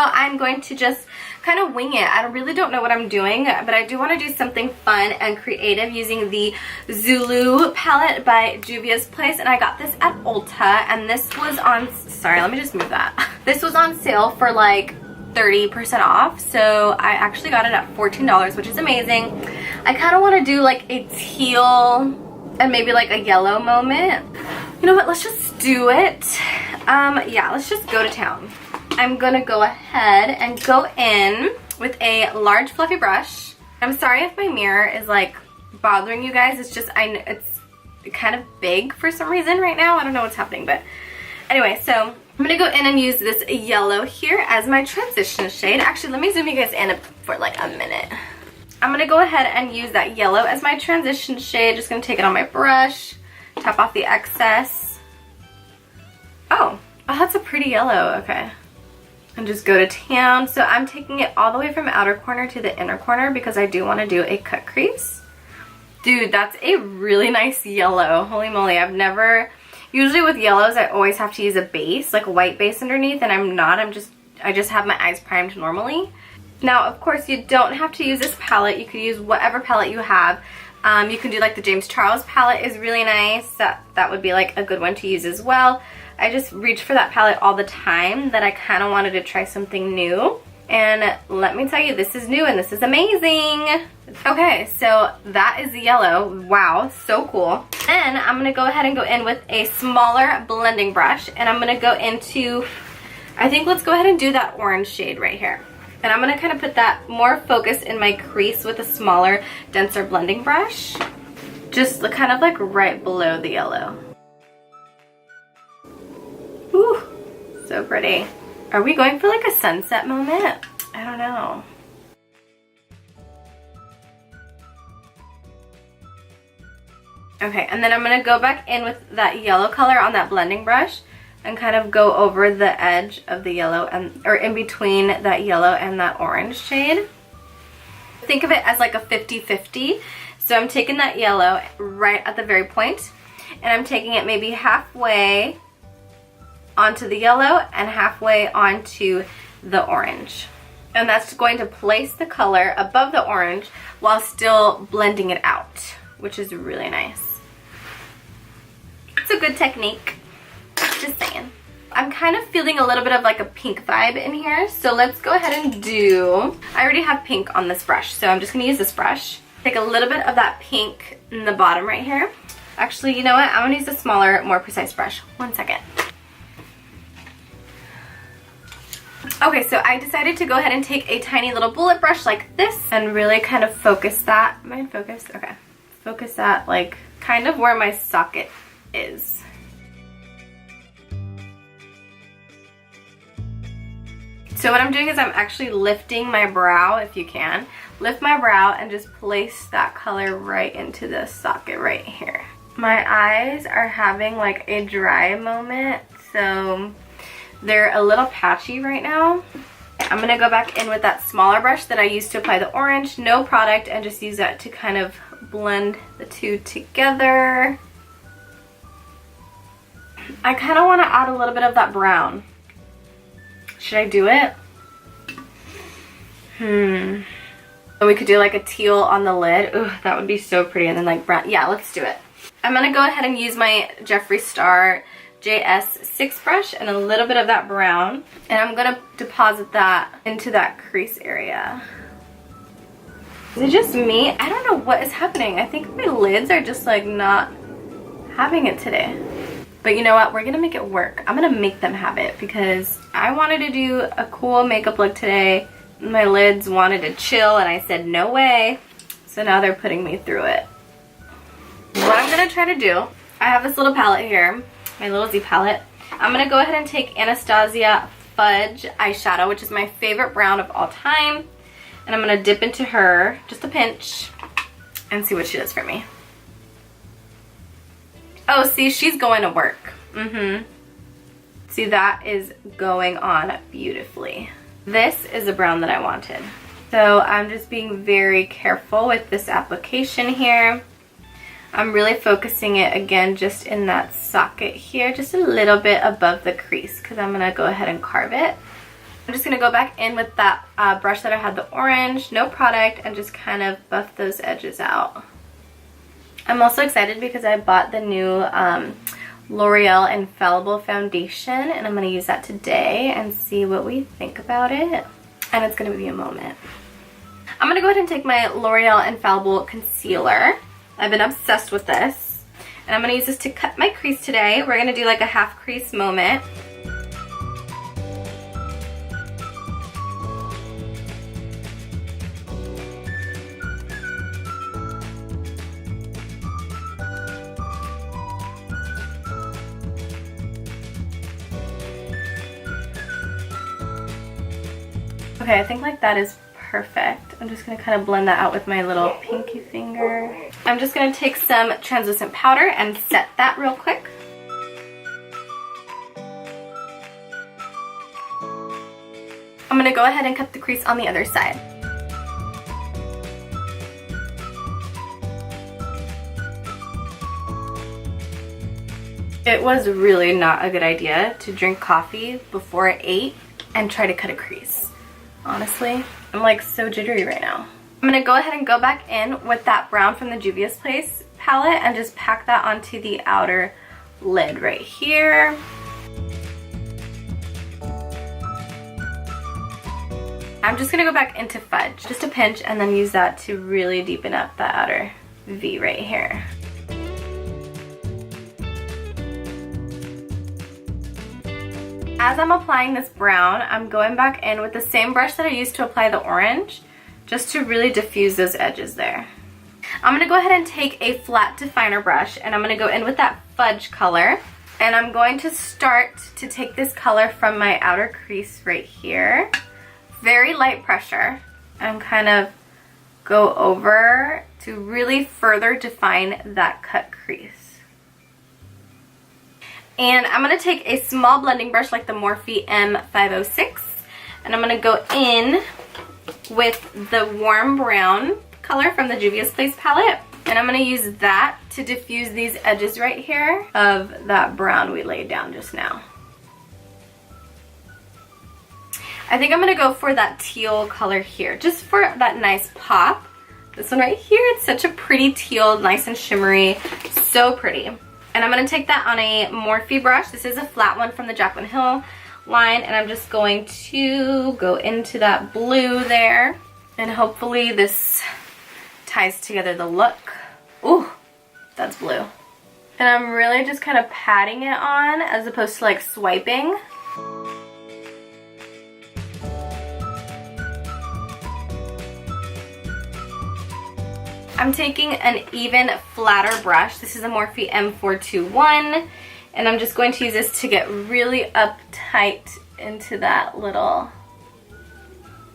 I'm going to just kind of wing it. I really don't know what I'm doing, but I do want to do something fun and creative using the Zulu palette by Juvia's Place, and I got this at Ulta, and this was on, sorry, let me just move that. This was on sale for like 30% off, so I actually got it at $14, which is amazing. I kind of want to do like a teal and maybe like a yellow moment. You know what, let's just do it. Yeah, let's just go to town. I'm gonna go ahead and go in with a large fluffy brush. I'm sorry if my mirror is like bothering you guys. It's just, it's kind of big for some reason right now. I don't know what's happening, but anyway, so I'm gonna go in and use this yellow here as my transition shade. Actually, let me zoom you guys in for like a minute. I'm gonna go ahead and use that yellow as my transition shade. Just gonna take it on my brush, tap off the excess. Oh, that's a pretty yellow, okay. And just go to town. So I'm taking it all the way from outer corner to the inner corner because I do want to do a cut crease. Dude, that's a really nice yellow. Holy moly, I've never, usually with yellows I always have to use a base, like a white base underneath, and I'm not, I just have my eyes primed normally. Now, of course, you don't have to use this palette. You could use whatever palette you have. You can do like the James Charles palette is really nice. That would be like a good one to use as well. I just reach for that palette all the time that I kind of wanted to try something new. And let me tell you, this is new and this is amazing. Okay, so that is the yellow. Wow, so cool. Then I'm going to go ahead and go in with a smaller blending brush. And I'm going to go into, I think let's go ahead and do that orange shade right here. And I'm going to kind of put that more focus in my crease with a smaller, denser blending brush. Just kind of like right below the yellow. Ooh, so pretty. Are we going for like a sunset moment? I don't know. Okay, and then I'm going to go back in with that yellow color on that blending brush and kind of go over the edge of the yellow, and or in between that yellow and that orange shade. Think of it as like a 50-50. So I'm taking that yellow right at the very point, and I'm taking it maybe halfway onto the yellow and halfway onto the orange. And that's going to place the color above the orange while still blending it out, which is really nice. It's a good technique, just saying. I'm kind of feeling a little bit of like a pink vibe in here, so let's go ahead and do, I already have pink on this brush, so I'm just gonna use this brush. Take a little bit of that pink in the bottom right here. Actually, you know what? I'm gonna use a smaller, more precise brush. One second. Okay, so I decided to go ahead and take a tiny little bullet brush like this and really kind of focus that. Am I in focus? Okay. Focus that like kind of where my socket is. So what I'm doing is I'm actually lifting my brow, if you can. Lift my brow and just place that color right into the socket right here. My eyes are having like a dry moment, so they're a little patchy right now. I'm gonna go back in with that smaller brush that I used to apply the orange, no product, and just use that to kind of blend the two together. I kind of want to add a little bit of that brown. Should I do it? So we could do like a teal on the lid. Ooh, that would be so pretty. And then like brown. Yeah, let's do it. I'm gonna go ahead and use my Jeffree Star JS6 brush and a little bit of that brown, and I'm gonna deposit that into that crease area. Is it just me? I don't know what is happening. I think my lids are just like not having it today. But you know what? We're gonna make it work. I'm gonna make them have it because I wanted to do a cool makeup look today. My lids wanted to chill and I said no way. So now they're putting me through it. What I'm gonna try to do, I have this little palette here, my little Z palette. I'm gonna go ahead and take Anastasia Fudge eyeshadow, which is my favorite brown of all time. And I'm gonna dip into her, just a pinch, and see what she does for me. Oh, see, she's going to work. See, that is going on beautifully. This is the brown that I wanted. So I'm just being very careful with this application here. I'm really focusing it again just in that socket here, just a little bit above the crease, because I'm going to go ahead and carve it. I'm just going to go back in with that brush that I had the orange, no product, and just kind of buff those edges out. I'm also excited because I bought the new L'Oreal Infallible Foundation, and I'm going to use that today and see what we think about it. And it's going to be a moment. I'm going to go ahead and take my L'Oreal Infallible Concealer. I've been obsessed with this. And I'm going to use this to cut my crease today. We're going to do like a half crease moment. Okay, I think like that is perfect. I'm just going to kind of blend that out with my little pinky finger. I'm just going to take some translucent powder and set that real quick. I'm going to go ahead and cut the crease on the other side. It was really not a good idea to drink coffee before I ate and try to cut a crease. Honestly, I'm like so jittery right now. I'm gonna go ahead and go back in with that brown from the Juvia's Place palette and just pack that onto the outer lid right here. I'm just gonna go back into Fudge, just a pinch, and then use that to really deepen up the outer V right here. As I'm applying this brown, I'm going back in with the same brush that I used to apply the orange, just to really diffuse those edges there. I'm going to go ahead and take a flat definer brush, and I'm going to go in with that Fudge color, and I'm going to start to take this color from my outer crease right here. Very light pressure, and kind of go over to really further define that cut crease. And I'm going to take a small blending brush like the Morphe M506, and I'm going to go in with the warm brown color from the Juvia's Place palette, and I'm going to use that to diffuse these edges right here of that brown we laid down just now. I think I'm going to go for that teal color here, just for that nice pop. This one right here, it's such a pretty teal, nice and shimmery, so pretty. And I'm going to take that on a Morphe brush. This is a flat one from the Jaclyn Hill line. And I'm just going to go into that blue there. And hopefully this ties together the look. Ooh, that's blue. And I'm really just kind of patting it on as opposed to like swiping. I'm taking an even flatter brush. This is a Morphe M421, and I'm just going to use this to get really up tight into that little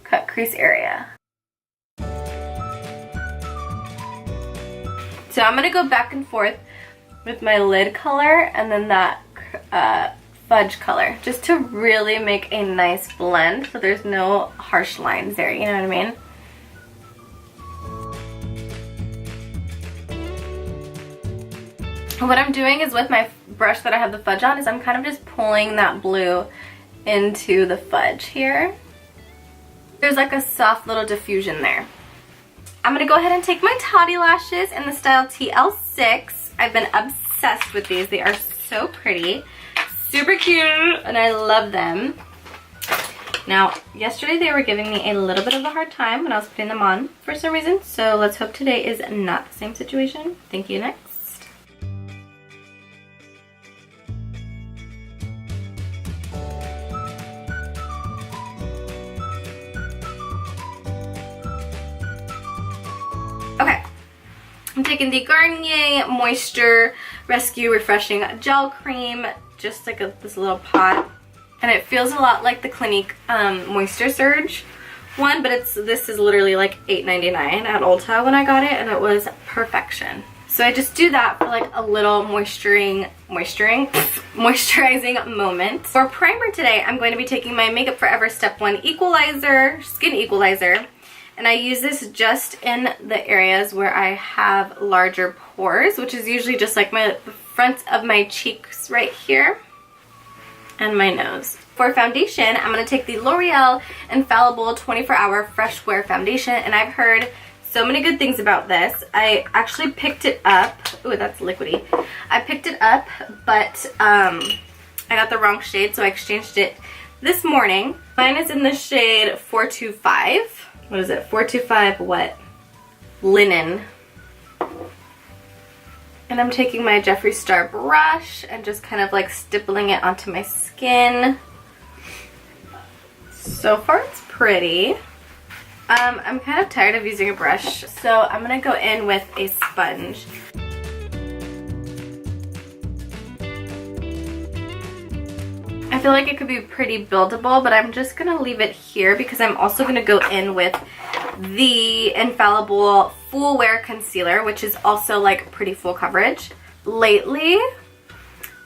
cut crease area. So I'm going to go back and forth with my lid color and then that Fudge color, just to really make a nice blend so there's no harsh lines there, you know what I mean? What I'm doing is with my brush that I have the Fudge on is I'm kind of just pulling that blue into the Fudge here. There's like a soft little diffusion there. I'm going to go ahead and take my Toddy lashes in the style TL6. I've been obsessed with these. They are so pretty, super cute, and I love them. Now, yesterday they were giving me a little bit of a hard time when I was putting them on for some reason, so let's hope today is not the same situation. Thank you, next. Okay, I'm taking the Garnier Moisture Rescue Refreshing Gel Cream, just like this little pot, and it feels a lot like the Clinique Moisture Surge one, but this is literally like $8.99 at Ulta when I got it, and it was perfection. So I just do that for like a little moisturizing moment. For primer today, I'm going to be taking my Makeup Forever Step 1 Equalizer, Skin Equalizer. And I use this just in the areas where I have larger pores, which is usually just like the front of my cheeks right here. and my nose. For foundation, I'm going to take the L'Oreal Infallible 24-Hour Fresh Wear Foundation, and I've heard so many good things about this. I actually picked it up. Ooh, that's liquidy. I picked it up, but I got the wrong shade, so I exchanged it this morning. Mine is in the shade 425. What is it? 425 what? Linen. And I'm taking my Jeffree Star brush and just kind of like stippling it onto my skin. So far it's pretty. I'm kind of tired of using a brush, so I'm gonna go in with a sponge. I feel like it could be pretty buildable, but I'm just gonna leave it here because I'm also gonna go in with the Infallible Full Wear Concealer, which is also like pretty full coverage. Lately,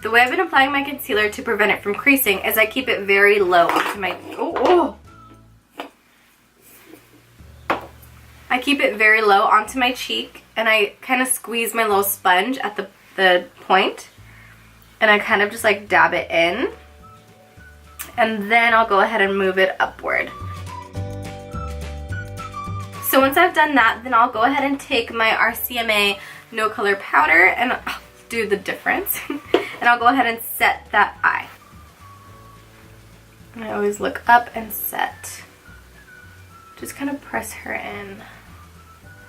the way I've been applying my concealer to prevent it from creasing is I keep it very low onto my, I keep it very low onto my cheek, and I kind of squeeze my little sponge at the point, and I kind of just like dab it in, and then I'll go ahead and move it upward. So once I've done that, then I'll go ahead and take my RCMA No Color Powder and do the difference. And I'll go ahead and set that eye. And I always look up and set. Just kind of press her in.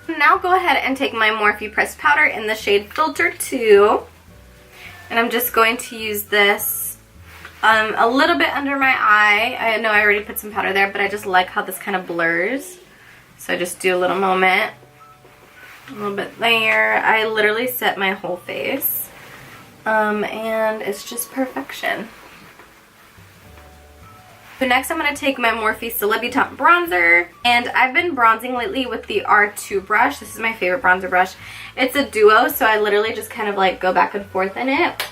Now go ahead and take my Morphe Pressed Powder in the shade Filter 2. And I'm just going to use this a little bit under my eye. I know I already put some powder there, but I just like how this kind of blurs. So I just do a little moment. A little bit there. I literally set my whole face. And it's just perfection. So next I'm going to take my Morphe Celebutant bronzer, and I've been bronzing lately with the R2 brush. This is my favorite bronzer brush. It's a duo, so I literally just kind of like go back and forth in it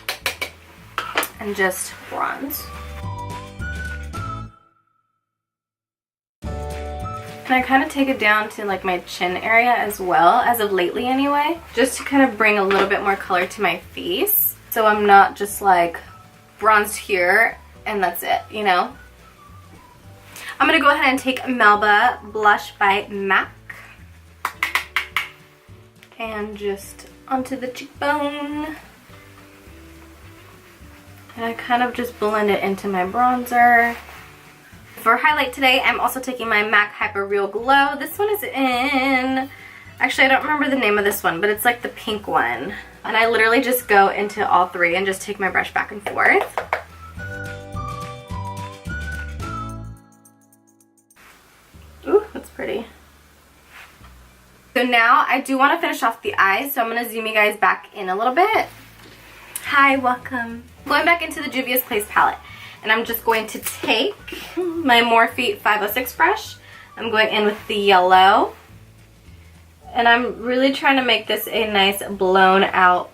and just bronze. And I kind of take it down to like my chin area as well, as of lately anyway, just to kind of bring a little bit more color to my face. So I'm not just like bronzed here and that's it, you know? I'm going to go ahead and take Melba Blush by MAC and just onto the cheekbone. And I kind of just blend it into my bronzer. For highlight today, I'm also taking my MAC Hyper Real Glow. This one is in, actually I don't remember the name of this one, but it's like the pink one. And I literally just go into all three and just take my brush back and forth. Ooh, that's pretty. So now I do want to finish off the eyes, so I'm going to zoom you guys back in a little bit. Hi, welcome. Going back into the Juvia's Place palette, and I'm just going to take my Morphe 506 brush. I'm going in with the yellow, and I'm really trying to make this a nice blown out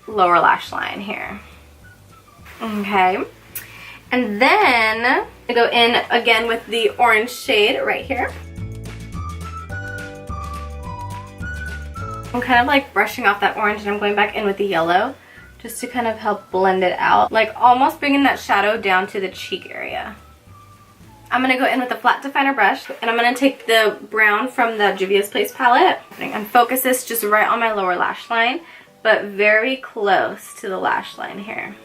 lower lash line here. Okay. And then I go in again with the orange shade right here. I'm kind of like brushing off that orange, and I'm going back in with the yellow just to kind of help blend it out. Like almost bringing that shadow down to the cheek area. I'm going to go in with a flat definer brush, and I'm going to take the brown from the Juvia's Place palette and focus this just right on my lower lash line, but very close to the lash line here.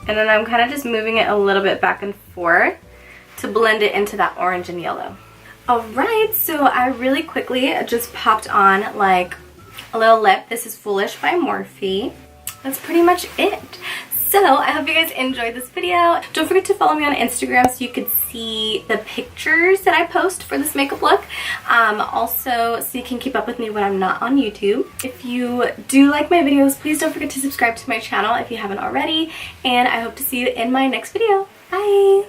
And then I'm kind of just moving it a little bit back and forth to blend it into that orange and yellow. Alright, so I really quickly just popped on like a little lip. This is Foolish by Morphe. That's pretty much it. So I hope you guys enjoyed this video. Don't forget to follow me on Instagram so you could see the pictures that I post for this makeup look. Also, so you can keep up with me when I'm not on YouTube. If you do like my videos, please don't forget to subscribe to my channel if you haven't already. And I hope to see you in my next video. Bye!